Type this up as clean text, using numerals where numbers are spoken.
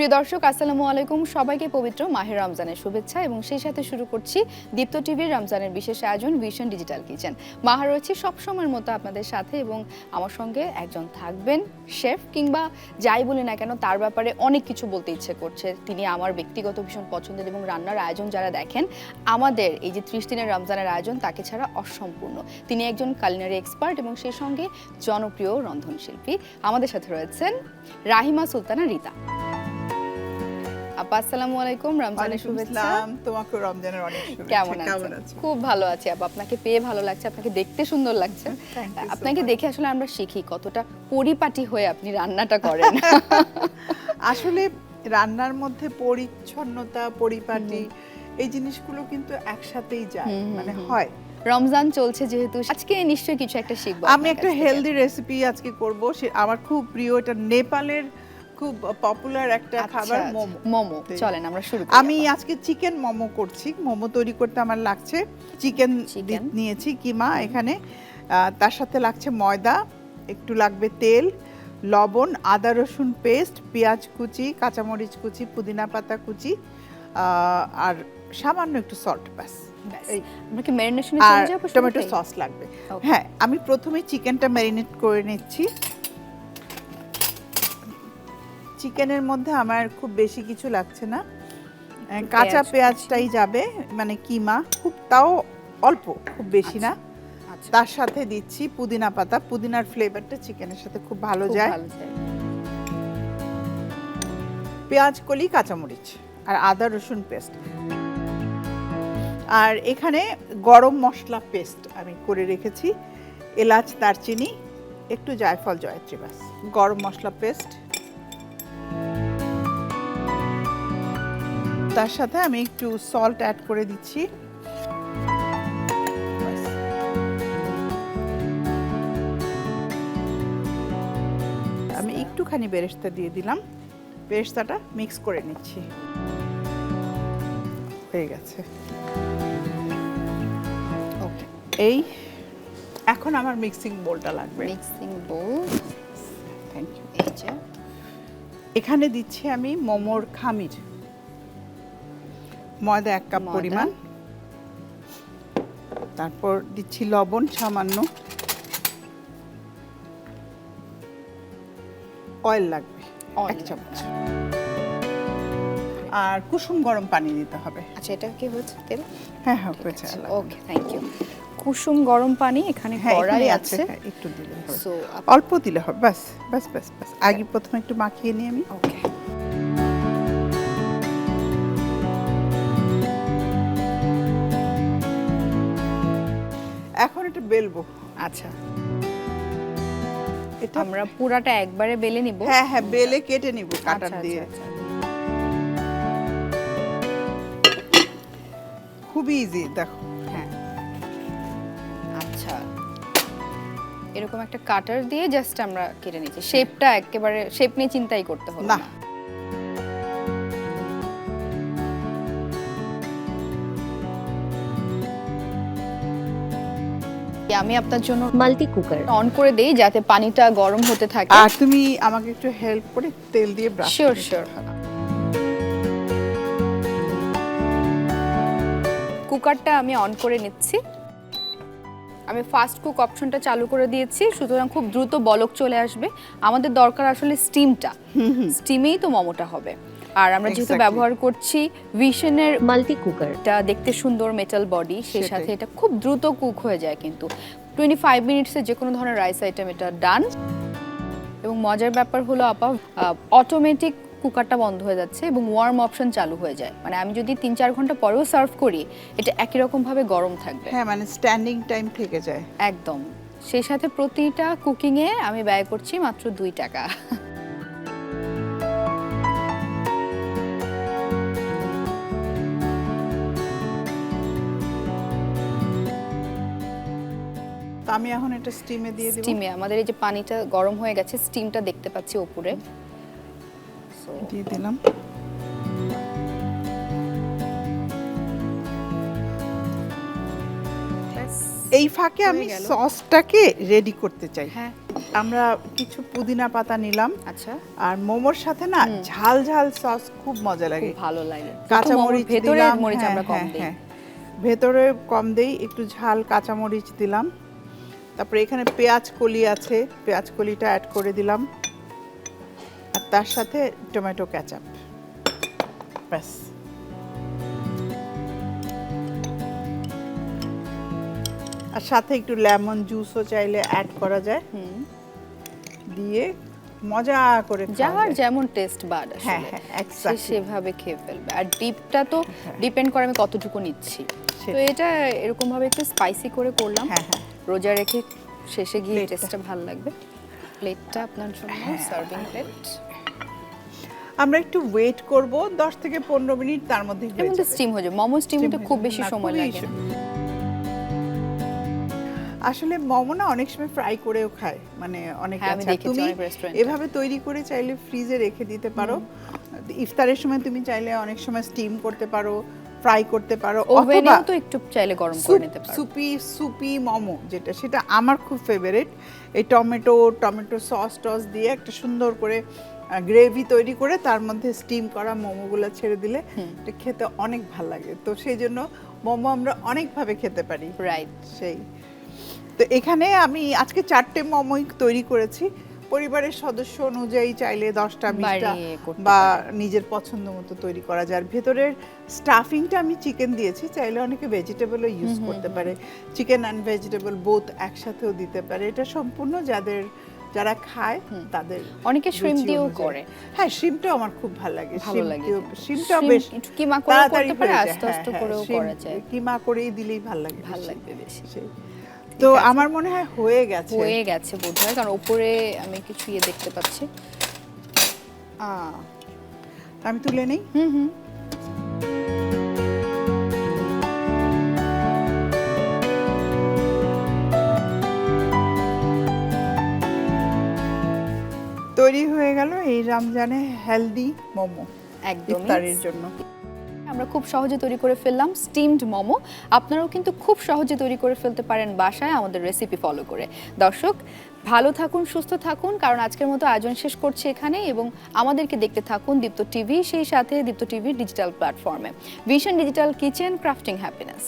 প্রিয় দর্শক আসসালামু আলাইকুম, সবাইকে পবিত্র মাহে রমজানের শুভেচ্ছা এবং সেই সাথে শুরু করছি দীপ্ত টিভির রমজানের বিশেষ আয়োজন ভিশন ডিজিটাল কিচেন। মাহা রয়েছে সবসময়ের মতো আপনাদের সাথে এবং আমার সঙ্গে একজন থাকবেন শেফ, কিংবা যাই বলি না কেন তার ব্যাপারে অনেক কিছু বলতে ইচ্ছে করছে। তিনি আমার ব্যক্তিগত ভীষণ পছন্দের এবং রান্নার আয়োজন যারা দেখেন আমাদের এই যে 30 দিনের রমজানের আয়োজন তাকে ছাড়া অসম্পূর্ণ। তিনি একজন কুলিনারি এক্সপার্ট এবং সেই সঙ্গে জনপ্রিয় রন্ধনশিল্পী। আমাদের সাথে রয়েছেন রাহিমা সুলতানা রিতা। আপা আসসালামু আলাইকুম, রমজানের শুভেচ্ছা। তোমাকে রমজানের অনেক শুভেচ্ছা। কেমন আছেন? খুব ভালো আছি আপা, আপনাকে পেয়ে ভালো লাগছে, আপনাকে দেখতে সুন্দর লাগছে। আপনাকে দেখে আসলে আমরা শিখি কতটা পরিপাটি হয়ে আপনি রান্নাটা করেন। আসলে রান্নার মধ্যে পরিচ্ছন্নতা, পরিপাটি এই জিনিসগুলো কিন্তু একসাথেই যায়, মানে হয়। রমজান চলছে যেহেতু আজকে নিশ্চয়ই কিছু একটা শিখবো। আমি একটা হেলদি রেসিপি আজকে করব, আমার খুব প্রিয়, এটা নেপালের খুব পপুলার একটা খাবার, মোমো। মোমো, চলেন আমরা শুরু করি। আমি আজকে চিকেন মোমো করছি। মোমো তৈরি করতে আমার লাগছে চিকেন নিয়েছি কিমা এখানে, তার সাথে লাগছে ময়দা, একটু লাগবে তেল, লবণ, আদা রসুন পেস্ট, পেঁয়াজ কুচি, কাঁচামরিচ কুচি, পুদিনা পাতা কুচি, আর সামান্য একটু সল্ট, ব্যাস। আমরা কি ম্যারিনেশনে চলে যাব? টমেটো সস লাগবে। হ্যাঁ, আমি প্রথমে চিকেনটা ম্যারিনেট করে নিচ্ছি। চিকেনের মধ্যে আমার খুব বেশি কিছু লাগছে না, কাঁচা পেঁয়াজটাই যাবে, মানে কিমা খুব, তাও অল্প, খুব বেশি না। তার সাথে দিচ্ছি পুদিনা পাতা, পুদিনার ফ্লেভারটা চিকেনের সাথে খুব ভালো যায়। পেঁয়াজ কলি, কাঁচামরিচ আর আদা রসুন পেস্ট। আর এখানে গরম মশলা পেস্ট আমি করে রেখেছি, এলাচ, দারচিনি, একটু জায়ফল, জয়ত্রী, ব্যাস। গরম মশলা পেস্ট, তার সাথে আমি একটু সল্ট অ্যাড করে দিচ্ছি। আমি একটুখানি বেরেস্তা দিয়ে দিলাম, বেরেস্তাটা মিক্স করে নিচ্ছি। হয়ে গেছে। ওকে, এই এখন আমার মিক্সিং বোলটা লাগবে। Mixing bowl, thank you. এই যে এখানে দিচ্ছি আমি মোমোর খামির, ময়দা 1 কাপ পরিমাণ, তারপর দিচ্ছি লবণ সামান্য, অয়েল লাগবে 1 চামচ, আর কুসুম গরম পানি দিতে হবে। আচ্ছা, এটা কি হচ্ছে তেল? হ্যাঁ হ্যাঁ, হয়েছে। ওকে, থ্যাংক ইউ। কুসুম গরম পানি এখানে কড়াই আছে, একটু দিলে হবে, সো অল্প দিলে হবে, বাস বাস বাস বাস। আগে প্রথমে একটু মাখিয়ে নিই আমি। ওকে, এখন এটা বেলবো। আচ্ছা, এটা আমরা পুরাটা একবারে বেলে নিব? হ্যাঁ হ্যাঁ, বেলে কেটে নিব কাটার দিয়ে। খুবই ইজি, দেখো। হ্যাঁ, আচ্ছা, এরকম একটা কাটার দিয়ে জাস্ট আমরা কেটে নিচ্ছি। শেপটা একেবারে শেপ নিয়ে চিন্তাই করতে হবে না। আমি আপনার জন্য মাল্টি কুকার অন করে দেই যাতে পানিটা গরম হতে থাকে। আর তুমি আমাকে একটু হেল্প করে তেল দিয়ে ব্রাশ। Sure sure. কুকারটা আমি অন করে নিচ্ছি। আমি ফাস্ট কুক অপশনটা চালু করে দিয়েছি, সুতরাং খুব দ্রুত বলক চলে আসবে। আমাদের দরকার আসলে স্টিমটা, স্টিমেই তো মোমোটা হবে। আর আমরা যেহেতু ব্যবহার করছি ভিশনের মাল্টি কুকার, এটা দেখতে সুন্দর, মেটাল বডি, সেই সাথে এটা খুব দ্রুত কুক হয়ে যায়, কিন্তু 25 মিনিটসে যে কোনো ধরনের রাইস আইটেম এটা ডান। এবং মজার ব্যাপার হলো আপা, অটোমেটিক কুকারটা বন্ধ হয়ে যাচ্ছে এবং ওয়ার্ম অপশন চালু হয়ে যায়, মানে আমি যদি 3-4 ঘন্টা পরেও সার্ভ করি এটা একই রকম ভাবে গরম থাকবে। হ্যাঁ, মানে স্ট্যান্ডিং টাইম থেকে যায় একদম। সেই সাথে প্রতিটা কুকিংয়ে আমি ব্যয় করছি মাত্র 2 টাকা। আমি এখন এটা স্টিমে দিয়ে দিব। স্টিমে আমাদের এই যে পানিটা গরম হয়ে গেছে, স্টিমটা দেখতে পাচ্ছি উপরে, সো দিয়ে দিলাম। এই ফাঁকে আমি সসটাকে রেডি করতে চাই। হ্যাঁ, আমরা কিছু পুদিনা পাতা নিলাম, আচ্ছা, আর মোমোর সাথে না ঝাল ঝাল সস খুব মজা লাগে। খুব ভালো লাগে। কাঁচা মরিচ ভেতরে দিলাম, মরিচ আমরা কম দিই। ভেতরে কম দেই, একটু ঝাল কাঁচা মরিচ দিলাম। তারপরে এখানে পেঁয়াজ কলি আছে, পেঁয়াজ কলিটা অ্যাড করে দিলাম, আর তার সাথে টমেটো কেচাপ। ব্যাস। আর সাথে একটু লেমন জুসও চাইলে অ্যাড করা যায়, দিয়ে মজা করে যার যেমন টেস্ট বাড হ্যাঁ আসলে হ্যাঁ সে সেভাবে খেয়ে ফেলবে। আর ডিপটা তো ডিপেন্ড করে আমি কতটুকু নিচ্ছি। তো এটা এরকম ভাবে একটু স্পাইসি করে করলাম, হ্যাঁ হ্যাঁ রোজা রেখে শেষে গিয়ে প্লেটটা। টেস্টটা ভালো লাগবে। প্লেটটা আপনার জন্য, সার্ভিং প্লেট। আমরা একটু ওয়েট করব 10 থেকে 15 মিনিট, তার মধ্যে এর মধ্যে স্টিম হয়ে যাবে। মোমো স্টিম হতে খুব বেশি সময় লাগে না। আসলে মোমো না অনেক সময় ফ্রাই করেও খায়, মানে অনেক হ্যাঁ, আমি আছে। দেখেছি তুমি অনেক রেস্টুরেন্টে। এভাবে তৈরি করে চাইলে ফ্রিজে রেখে দিতে পারো। ইফতারের সময় তুমি চাইলে অনেক সময় স্টিম করতে পারো, ফ্রাই করতে পারো, ওভেনেও তো একটু চাইলে গরম করে নিতে পারো। সুপি মোমো যেটা, সেটা আমার খুব ফেভারিট। এই টমেটো সস টস দিয়ে একটা সুন্দর করে গ্রেভি তৈরি করে তার মধ্যে স্টিম করা মোমোগুলো ছেড়ে দিলে এটা খেতে অনেক ভালো লাগে। তো সেই জন্য মোমো আমরা অনেকভাবে খেতে পারি। রাইট। সেই তো এখানে আমি আজকে 4টে মোমোই তৈরি করেছি। পরিবারের সদস্য অনুযায়ী চাইলে 10টা 20টা বাড়িয়ে করতে বা নিজের পছন্দ মতো তৈরি করা যায়। আর ভেতরের স্টাফিংটা আমি চিকেন দিয়েছি, চাইলে অনেকে ভেজিটেবলও ইউজ করতে পারে, চিকেন অ্যান্ড ভেজিটেবল বোথ একসাথেও দিতে পারে। এটা সম্পূর্ণ যারা খায় তাদের। অনেকে শ্রিম রুচি দিয়েও অনুযায়ী। করে। হ্যাঁ, শ্রিমটাও আমার খুব ভালো লাগে। ভালো লাগে। শ্রিমটাও বেশ একটু কিমা করে তাড়াতাড়ি করতে পারে, হয়ে যায়। আস্তে আস্তে হ্যাঁ, করেও শ্রিম করা যায়। কিমা করেই দিলেই ভালো লাগে, ভালো লাগবে বেশি। সেই। তো আমার মনে হয় হয়ে গেছে বোধহয়, কারণ উপরে আমি কিছু দেখতে পাচ্ছি। আমি তুলে নেই। তৈরি হয়ে গেল এই রমজানে হেলদি মোমো একদমই ইফতারের জন্য। আমরা খুব সহজে তৈরি করে ফেললাম স্টিমড মোমো। আপনারাও কিন্তু খুব সহজে তৈরি করে ফেলতে পারেন বাসায় আমাদের রেসিপি ফলো করে। দর্শক ভালো থাকুন, সুস্থ থাকুন, কারণ আজকের মতো আয়োজন শেষ করছি এখানে, এবং আমাদেরকে দেখতে থাকুন দীপ্ত টিভি, সেই সাথে দীপ্ত টিভির ডিজিটাল প্ল্যাটফর্মে। Vision digital kitchen, crafting happiness.